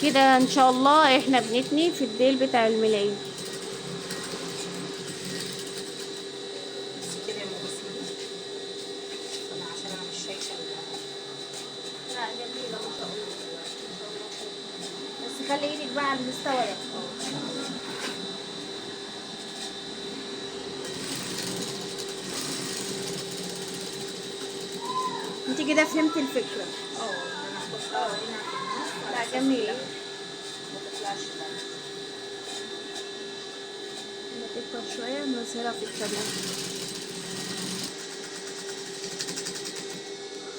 كده ان شاء الله احنا بنتني في الديل بتاع الملاية. بس كده يا ام بسمة، انا عشان انا مش شايفه لا جميلة ما شاء الله، ما شاء الله خير. بس خلي ايدك بقى على المستوى ده. انت كده فهمتي الفكرة. ان انا احطها هنا في النص على لا اساس جميلة. ايه ما تطلعش بره. لما تكبر شوية ننزلها في التمام.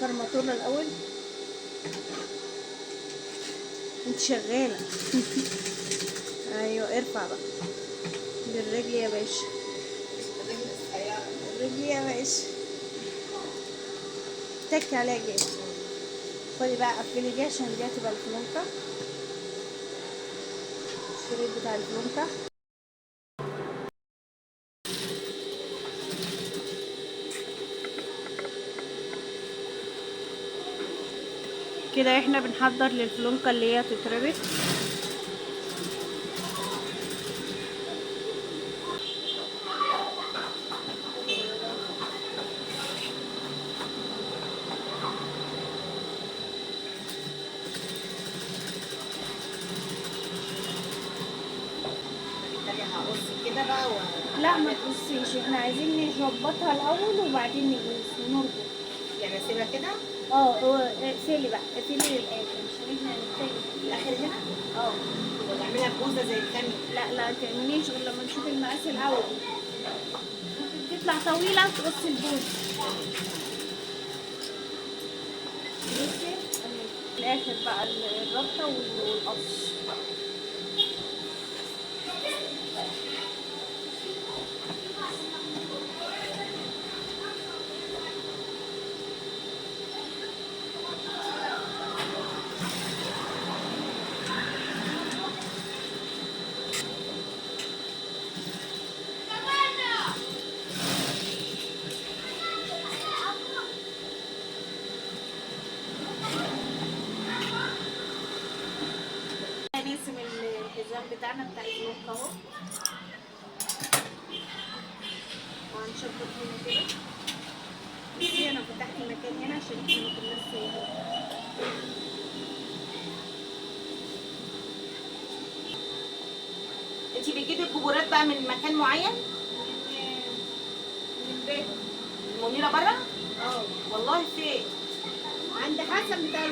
فرماتورة الأول. انت شغالة. ايوه ارفع بقى بالرجل يا باشا. الرجل الصغيره. بالرجل يا باشا. تك عليها جامد. خدي بقى قفلي دي عشان دي هتبقى الفلونكة. الشريط بتاع الفلونكة. كده احنا بنحضر للفلونكة اللي هي تتربط. بالتالي هقص كده بقى لا ما واعمل. تقصيش، احنا عايزين نظبطها الاول وبعدين نربط. يعني اسيبها كده اقفلي بقى، اقفلي للاخر عشان احنا هنحتاج. الاخر هنا اه ولا اعملها بوزه زي الثانيه؟ لا متعمليش غير لما نشوف المقاس الاول. ممكن تطلع طويلة تقصي البوز. بصي في الاخر بقى الربطة والقص. هنقسم الحزام بتاعنا بتاع الفلوك اهو، وهنشبك هنا كده. بصي انا فتحت المكان هنا عشان احنا ما كناش سايبين. انت بتجيبي الكبورات بقى من مكان معين؟ من البيت. المنيره بره؟ اه والله فين؟ عند حسن بتاع